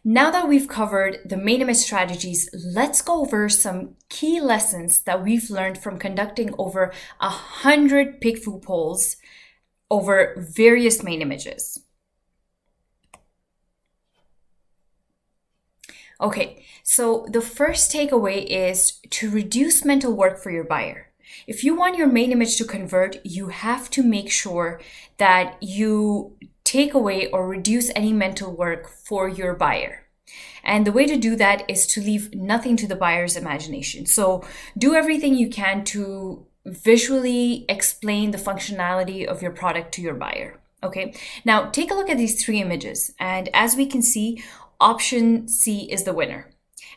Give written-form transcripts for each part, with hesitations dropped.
Now that we've covered the main image strategies, let's go over some key lessons that we've learned from conducting over 100 PickFu polls over various main images. Okay, so the first takeaway is to reduce mental work for your buyer. If you want your main image to convert, you have to make sure that you take away or reduce any mental work for your buyer. And the way to do that is to leave nothing to the buyer's imagination. So do everything you can to visually explain the functionality of your product to your buyer. Okay, now take a look at these three images. And as we can see, option C is the winner.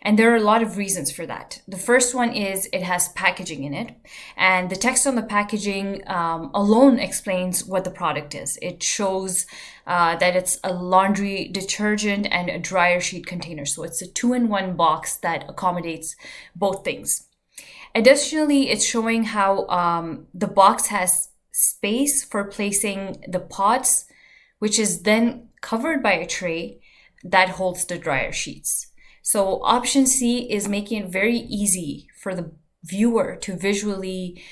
And there are a lot of reasons for that. The first one is it has packaging in it. And the text on the packaging alone explains what the product is. It shows that it's a laundry detergent and a dryer sheet container. So it's a 2-in-1 box that accommodates both things. Additionally, it's showing how the box has space for placing the pods, which is then covered by a tray that holds the dryer sheets. So option C is making it very easy for the viewer to visually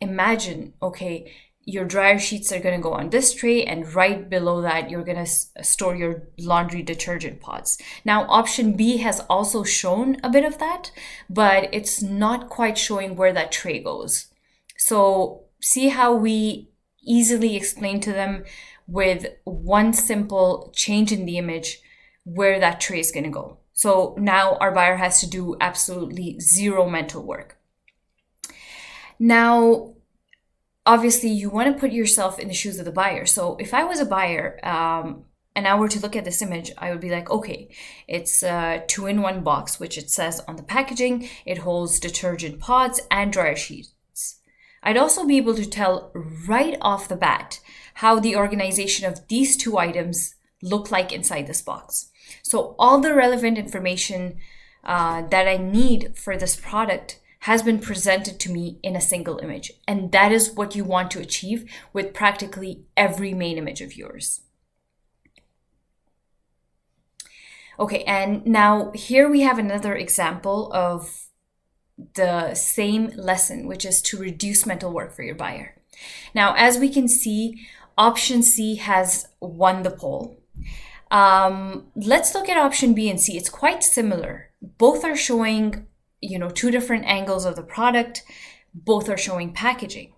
imagine, okay, your dryer sheets are going to go on this tray, and right below that, you're going to store your laundry detergent pods. Now, option B has also shown a bit of that, but it's not quite showing where that tray goes. So see how we easily explain to them with one simple change in the image where that tray is going to go. So now our buyer has to do absolutely zero mental work. Now, obviously, you want to put yourself in the shoes of the buyer. So if I was a buyer and I were to look at this image, I would be like, okay, it's a 2-in-1 box, which it says on the packaging. It holds detergent pods and dryer sheets. I'd also be able to tell right off the bat how the organization of these two items look like inside this box. So all the relevant information that I need for this product has been presented to me in a single image. And that is what you want to achieve with practically every main image of yours. Okay, and now here we have another example of the same lesson, which is to reduce mental work for your buyer. Now, as we can see, option C has won the poll. Let's look at option B and C. It's quite similar. Both are showing, two different angles of the product. Both are showing packaging.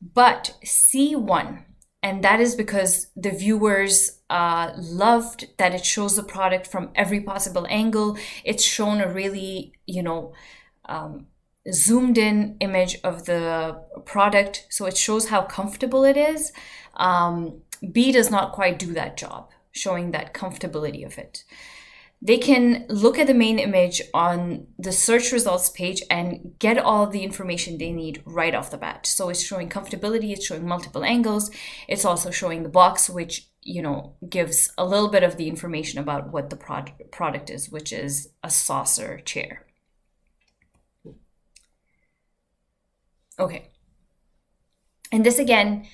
But C won, and that is because the viewers loved that it shows the product from every possible angle. It's shown a really, zoomed in image of the product, so it shows how comfortable it is. B does not quite do that job, showing that comfortability of it. They can look at the main image on the search results page and get all the information they need right off the bat. So it's showing comfortability, it's showing multiple angles. It's also showing the box, which, gives a little bit of the information about what the product is, which is a saucer chair. Okay. And this again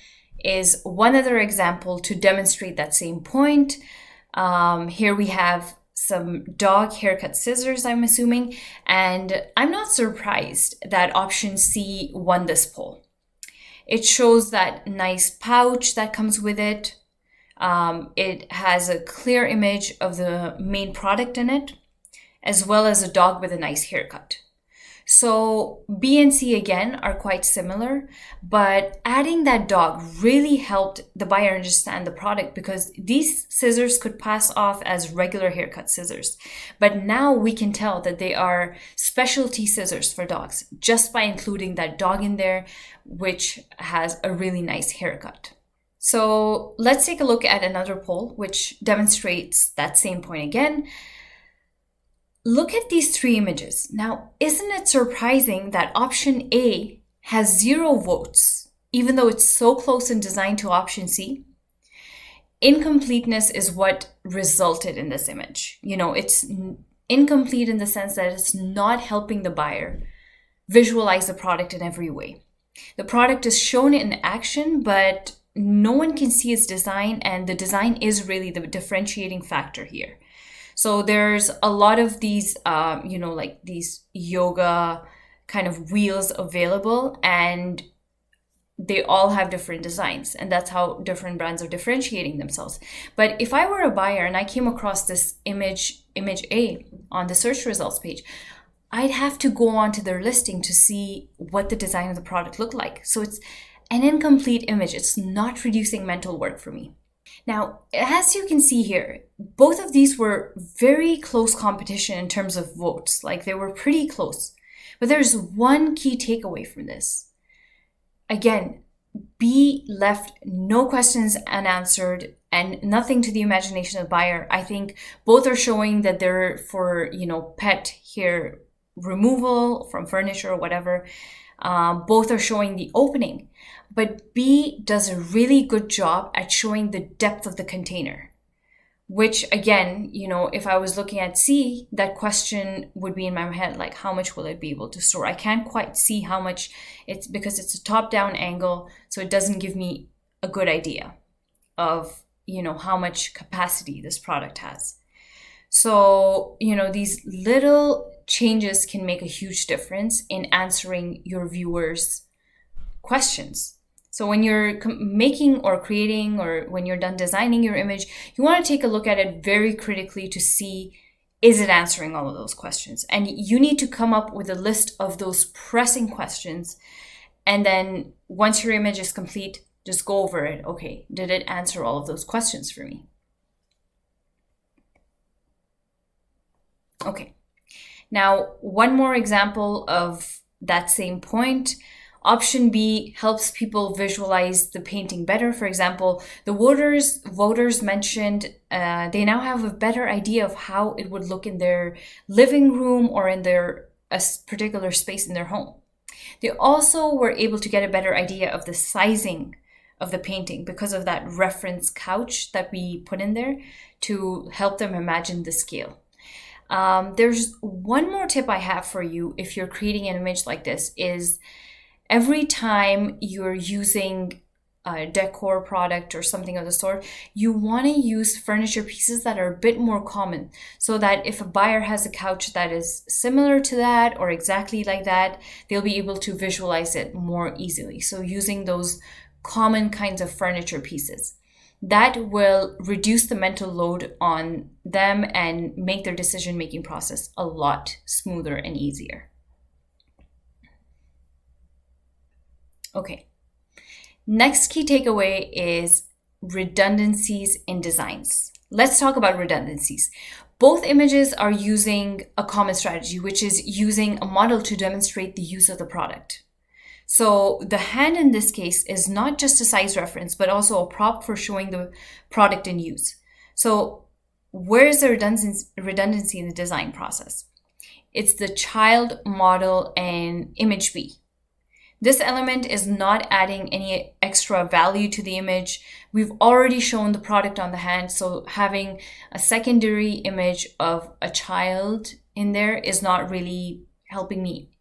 is one other example to demonstrate that same point. Here we have some dog haircut scissors, I'm assuming, and I'm not surprised that option C won this poll. It shows that nice pouch that comes with it. It has a clear image of the main product in it, as well as a dog with a nice haircut. So B and C again are quite similar, but adding that dog really helped the buyer understand the product, because these scissors could pass off as regular haircut scissors. But now we can tell that they are specialty scissors for dogs just by including that dog in there, which has a really nice haircut. So let's take a look at another poll which demonstrates that same point again. Look at these three images. Now, isn't it surprising that option A has 0 votes, even though it's so close in design to option C? Incompleteness is what resulted in this image. It's incomplete in the sense that it's not helping the buyer visualize the product in every way. The product is shown in action, but no one can see its design, and the design is really the differentiating factor here. So there's a lot of these, like these yoga kind of wheels available, and they all have different designs, and that's how different brands are differentiating themselves. But if I were a buyer and I came across this image A on the search results page, I'd have to go onto their listing to see what the design of the product looked like. So it's an incomplete image. It's not reducing mental work for me. Now, as you can see here, both of these were very close competition in terms of votes. Like, they were pretty close. But there's one key takeaway from this. Again, B left no questions unanswered and nothing to the imagination of the buyer. I think both are showing that they're for, pet hair removal from furniture or whatever. Both are showing the opening. But B does a really good job at showing the depth of the container, which again, if I was looking at C, that question would be in my head, like, how much will it be able to store? I can't quite see how much it's, because it's a top-down angle, so it doesn't give me a good idea of, how much capacity this product has. So, these little changes can make a huge difference in answering your viewers' questions. So when you're making or creating, or when you're done designing your image, you want to take a look at it very critically to see, is it answering all of those questions? And you need to come up with a list of those pressing questions. And then once your image is complete, just go over it. Okay, did it answer all of those questions for me? Okay, now one more example of that same point. Option B helps people visualize the painting better. For example, the voters mentioned they now have a better idea of how it would look in their living room or in their a particular space in their home. They also were able to get a better idea of the sizing of the painting because of that reference couch that we put in there to help them imagine the scale. There's one more tip I have for you if you're creating an image like this is, every time you're using a decor product or something of the sort, you want to use furniture pieces that are a bit more common, so that if a buyer has a couch that is similar to that or exactly like that, they'll be able to visualize it more easily. So using those common kinds of furniture pieces, that will reduce the mental load on them and make their decision-making process a lot smoother and easier. Okay, next key takeaway is redundancies in designs. Let's talk about redundancies. Both images are using a common strategy, which is using a model to demonstrate the use of the product. So the hand in this case is not just a size reference, but also a prop for showing the product in use. So where's the redundancy in the design process? It's the child, model, and image B. This element is not adding any extra value to the image. We've already shown the product on the hand, so having a secondary image of a child in there is not really helping me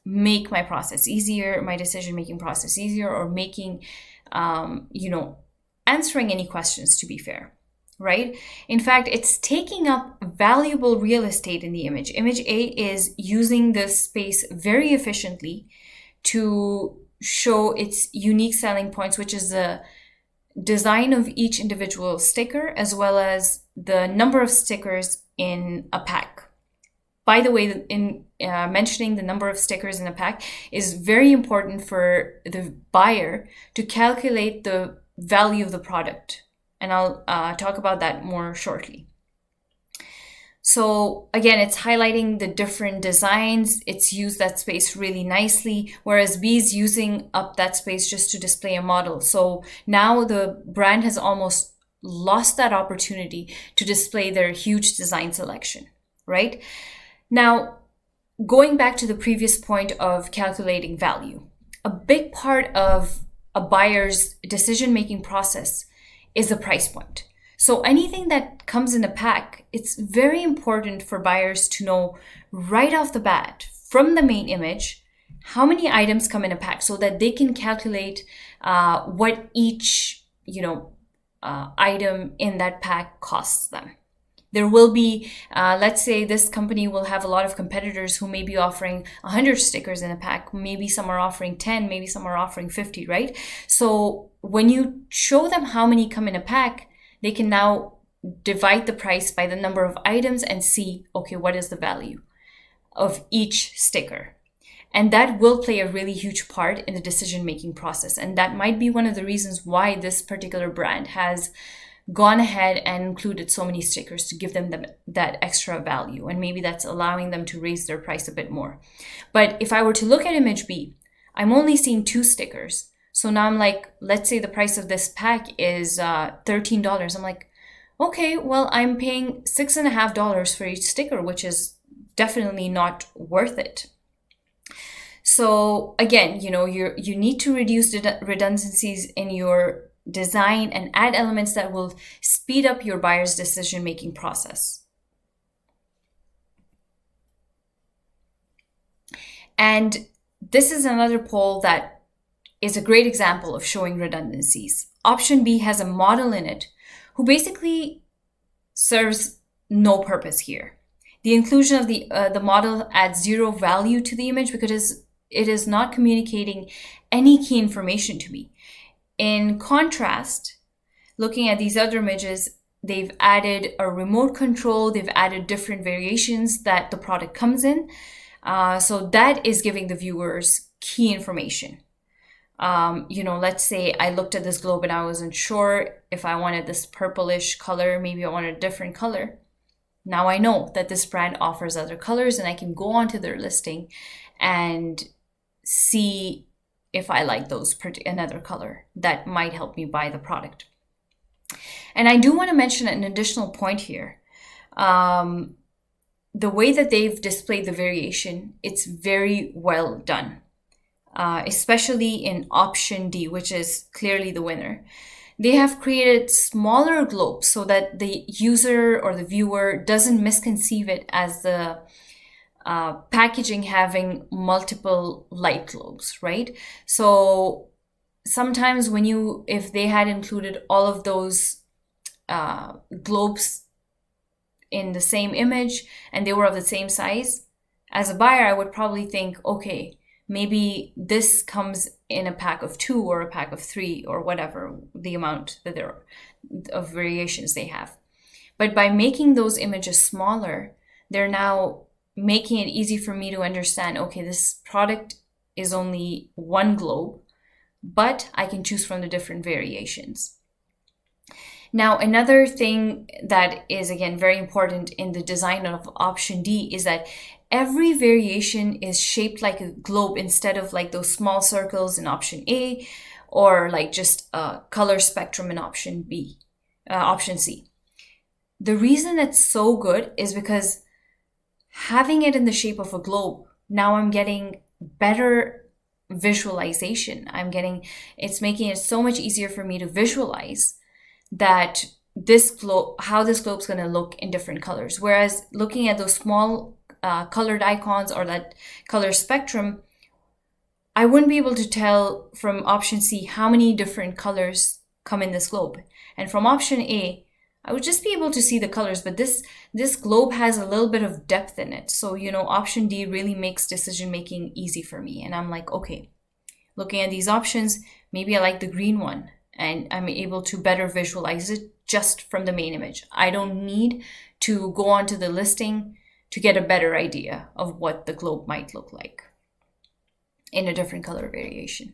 make my process easier, my decision-making process easier, or making, answering any questions, to be fair. Right? In fact, it's taking up valuable real estate in the image. Image A is using this space very efficiently to show its unique selling points, which is the design of each individual sticker, as well as the number of stickers in a pack. By the way, in mentioning the number of stickers in a pack is very important for the buyer to calculate the value of the product. And I'll talk about that more shortly. So again, it's highlighting the different designs. It's used that space really nicely, whereas B is using up that space just to display a model. So now the brand has almost lost that opportunity to display their huge design selection, right? Now, going back to the previous point of calculating value, a big part of a buyer's decision-making process is the price point. So anything that comes in a pack, it's very important for buyers to know right off the bat from the main image how many items come in a pack, so that they can calculate what each item in that pack costs them. There will be, let's say this company will have a lot of competitors who may be offering 100 stickers in a pack. Maybe some are offering 10, maybe some are offering 50, right? So when you show them how many come in a pack, they can now divide the price by the number of items and see, okay, what is the value of each sticker? And that will play a really huge part in the decision-making process. And that might be one of the reasons why this particular brand has gone ahead and included so many stickers to give them that extra value. And maybe that's allowing them to raise their price a bit more. But if I were to look at image B, I'm only seeing 2 stickers. So now I'm like, let's say the price of this pack is $13. I'm like, okay, well, I'm paying $6.50 for each sticker, which is definitely not worth it. So again, you need to reduce redundancies in your design and add elements that will speed up your buyer's decision-making process. And this is another poll that is a great example of showing redundancies. Option B has a model in it who basically serves no purpose here. The inclusion of the model adds zero value to the image because it is not communicating any key information to me. In contrast, looking at these other images, they've added a remote control, they've added different variations that the product comes in. So that is giving the viewers key information. Let's say I looked at this globe and I wasn't sure if I wanted this purplish color, maybe I wanted a different color. Now I know that this brand offers other colors and I can go onto their listing and see if I like another color that might help me buy the product. And I do want to mention an additional point here. The way that they've displayed the variation, it's very well done, especially in option D, which is clearly the winner. They have created smaller globes so that the user or the viewer doesn't misconceive it as the packaging having multiple light globes, right? So sometimes if they had included all of those globes in the same image and they were of the same size, as a buyer, I would probably think, okay, maybe this comes in a pack of 2 or a pack of 3 or whatever the amount that there are of variations they have. But by making those images smaller, they're now making it easy for me to understand, okay, this product is only 1 globe, but I can choose from the different variations. Now, another thing that is, again, very important in the design of option D is that every variation is shaped like a globe instead of like those small circles in option A or like just a color spectrum in option C. The reason that's so good is because having it in the shape of a globe, now I'm getting better visualization. It's making it so much easier for me to visualize that how this globe is going to look in different colors. Whereas looking at those small colored icons or that color spectrum, I wouldn't be able to tell from option C how many different colors come in this globe. And from option A, I would just be able to see the colors, but this globe has a little bit of depth in it. So, option D really makes decision making easy for me. And I'm like, okay, looking at these options, maybe I like the green one and I'm able to better visualize it just from the main image. I don't need to go onto the listing to get a better idea of what the globe might look like in a different color variation.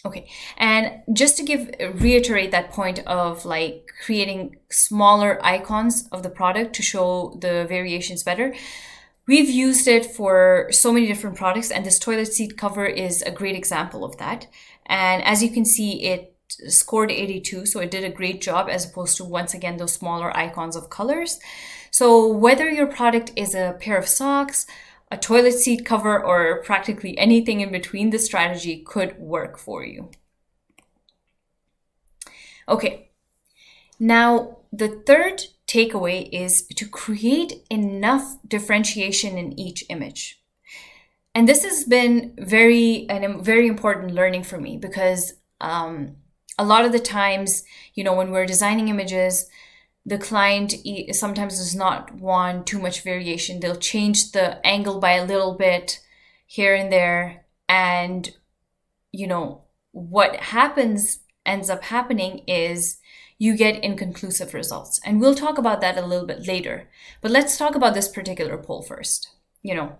Okay, and just to reiterate that point of like creating smaller icons of the product to show the variations better, we've used it for so many different products, and this toilet seat cover is a great example of that. And as you can see, it scored 82, so it did a great job as opposed to, once again, those smaller icons of colors. So whether your product is a pair of socks, a toilet seat cover, or practically anything in between, this strategy could work for you. Okay, now the third takeaway is to create enough differentiation in each image. And this has been very important learning for me because a lot of the times, when we're designing images, the client sometimes does not want too much variation. They'll change the angle by a little bit here and there. And, what ends up happening is you get inconclusive results. And we'll talk about that a little bit later. But let's talk about this particular poll first. Running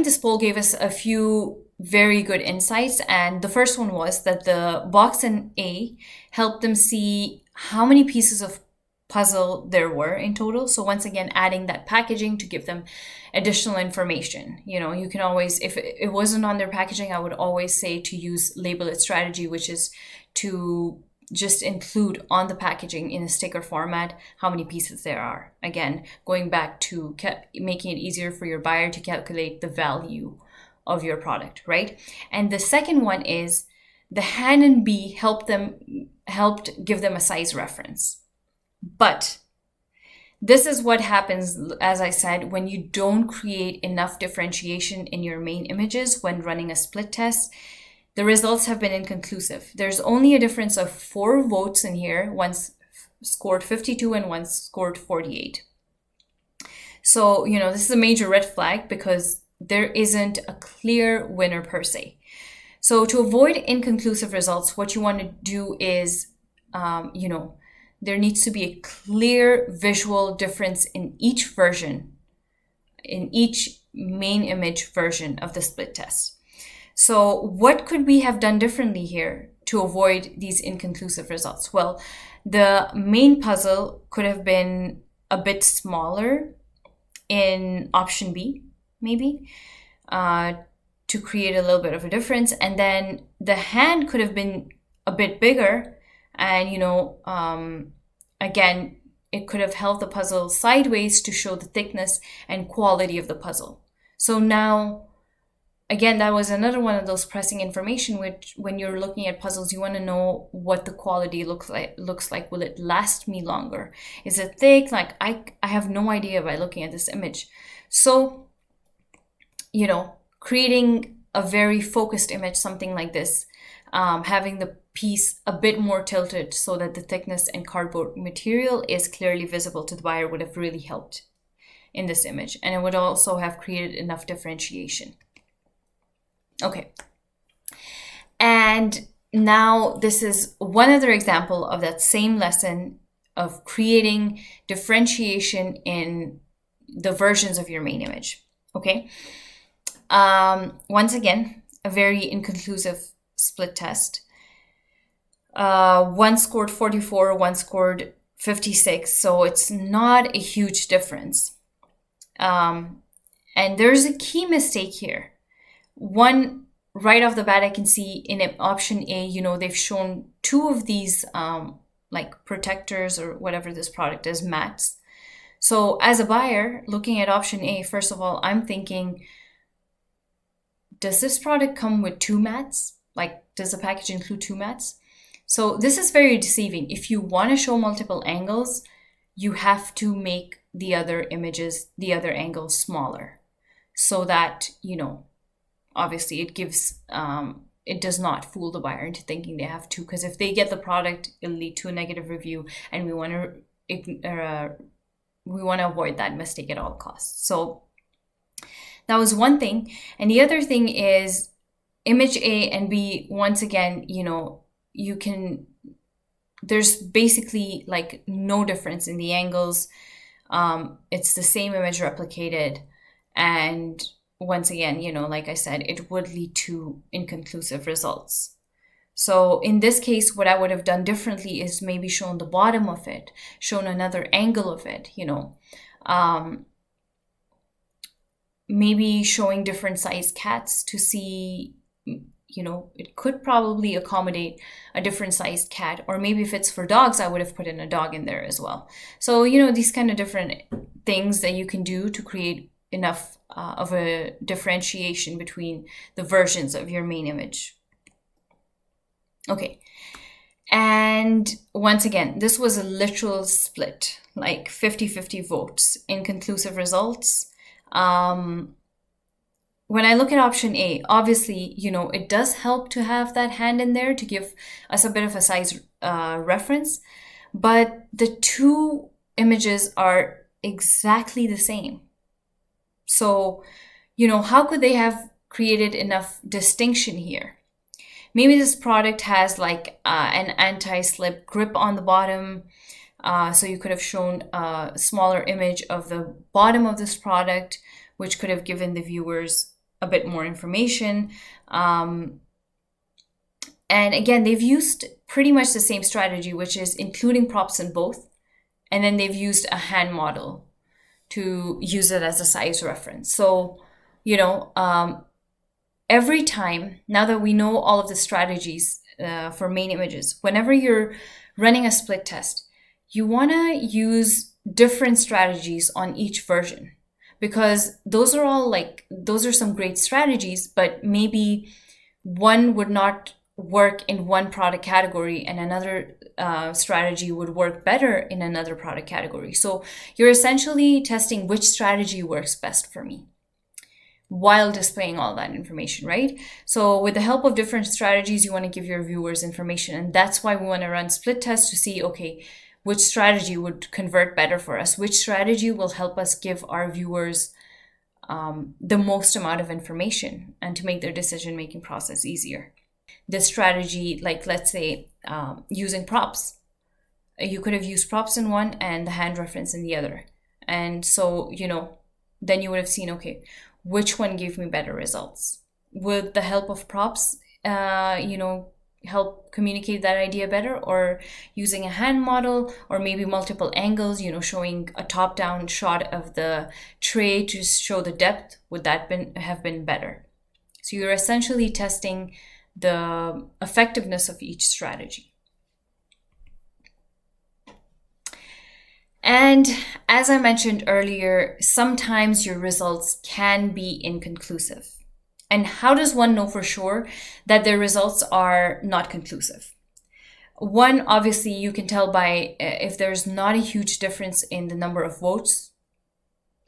this poll gave us a few very good insights. And the first one was that the box in A helped them see how many pieces of puzzle there were in total. So once again, adding that packaging to give them additional information. You can always, if it wasn't on their packaging, I would always say to use label it strategy, which is to just include on the packaging in a sticker format how many pieces there are. Again, going back to making it easier for your buyer to calculate the value of your product, right? And the second one is the hand in B helped give them a size reference. But this is what happens, as I said, when you don't create enough differentiation in your main images when running a split test. The results have been inconclusive. There's only a difference of 4 votes in here. One's scored 52 and one's scored 48. So, this is a major red flag because there isn't a clear winner per se. So to avoid inconclusive results, what you want to do is, there needs to be a clear visual difference in each version, in each main image version of the split test. So what could we have done differently here to avoid these inconclusive results? Well, the main puzzle could have been a bit smaller in option B, maybe, to create a little bit of a difference. And then the hand could have been a bit bigger. And, again, it could have held the puzzle sideways to show the thickness and quality of the puzzle. So now, again, that was another one of those pressing information, which when you're looking at puzzles, you want to know what the quality looks like. Will it last me longer? Is it thick? Like I have no idea by looking at this image. So, creating a very focused image, something like this, having the piece a bit more tilted so that the thickness and cardboard material is clearly visible to the buyer would have really helped in this image. And it would also have created enough differentiation. Okay. And now this is one other example of that same lesson of creating differentiation in the versions of your main image. Okay. Once again, a very inconclusive split test. One scored 44, one scored 56. So it's not a huge difference. And there's a key mistake here. One, right off the bat, I can see in option A, they've shown 2 of these like protectors or whatever this product is, mats. So as a buyer looking at option A, first of all, I'm thinking, does this product come with 2 mats? Like, does the package include 2 mats? So this is very deceiving. If you want to show multiple angles, you have to make the other images, the other angles smaller so that, obviously it gives, it does not fool the buyer into thinking they have 2, because if they get the product, it'll lead to a negative review, and we want to avoid that mistake at all costs. So that was one thing. And the other thing is image A and B, once again, there's basically like no difference in the angles. It's the same image replicated. And once again, like I said, it would lead to inconclusive results. So in this case, what I would have done differently is maybe shown the bottom of it, shown another angle of it, maybe showing different size cats to see, it could probably accommodate a different sized cat. Or maybe if it's for dogs, I would have put in a dog in there as well. So, these kind of different things that you can do to create enough of a differentiation between the versions of your main image. Okay. And once again, this was a literal split, like 50-50 votes, inconclusive results. when I look at option A, obviously, it does help to have that hand in there to give us a bit of a size reference, but the two images are exactly the same. So, how could they have created enough distinction here? Maybe this product has like an anti-slip grip on the bottom. So you could have shown a smaller image of the bottom of this product, which could have given the viewers a bit more information. And again, they've used pretty much the same strategy, which is including props in both. And then they've used a hand model to use it as a size reference. So, every time, now that we know all of the strategies for main images, whenever you're running a split test, you want to use different strategies on each version, because those are some great strategies, but maybe one would not work in one product category and another strategy would work better in another product category. So you're essentially testing which strategy works best for me while displaying all that information, right? So with the help of different strategies, you want to give your viewers information. And that's why we want to run split tests to see, okay, which strategy would convert better for us? Which strategy will help us give our viewers the most amount of information and to make their decision-making process easier? This strategy, like let's say using props, you could have used props in one and the hand reference in the other. And so, then you would have seen, okay, which one gave me better results? With the help of props, help communicate that idea better, or using a hand model, or maybe multiple angles, showing a top-down shot of the tray to show the depth, would that have been better? So you're essentially testing the effectiveness of each strategy. And as I mentioned earlier, sometimes your results can be inconclusive. And how does one know for sure that their results are not conclusive? One, obviously, you can tell by if there's not a huge difference in the number of votes,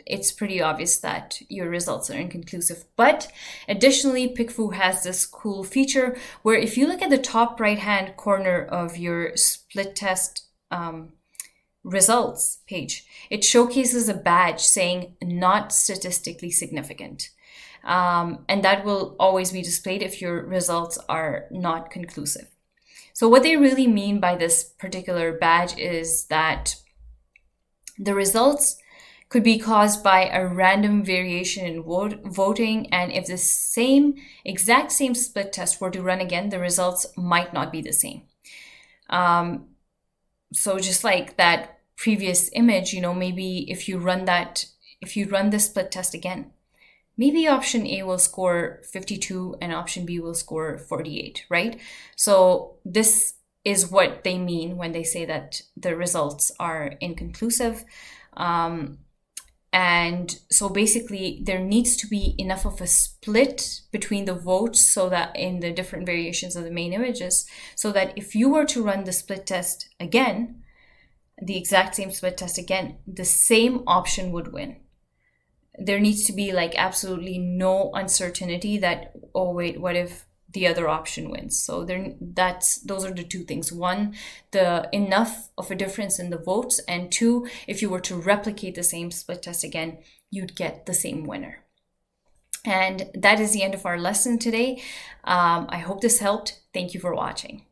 it's pretty obvious that your results are inconclusive. But additionally, PickFu has this cool feature where if you look at the top right-hand corner of your split test results page, it showcases a badge saying not statistically significant. And that will always be displayed if your results are not conclusive. So what they really mean by this particular badge is that the results could be caused by a random variation in voting, and if the exact same split test were to run again, the results might not be the same. So just like that previous image, maybe if you run the split test again, maybe option A will score 52 and option B will score 48, right? So this is what they mean when they say that the results are inconclusive. And so basically there needs to be enough of a split between the votes so that in the different variations of the main images, so that if you were to run the split test again, the exact same split test again, the same option would win. There needs to be like absolutely no uncertainty that, oh wait, what if the other option wins? So those are the two things. One, the enough of a difference in the votes, and two, if you were to replicate the same split test again, you'd get the same winner. And that is the end of our lesson today. I hope this helped. Thank you for watching.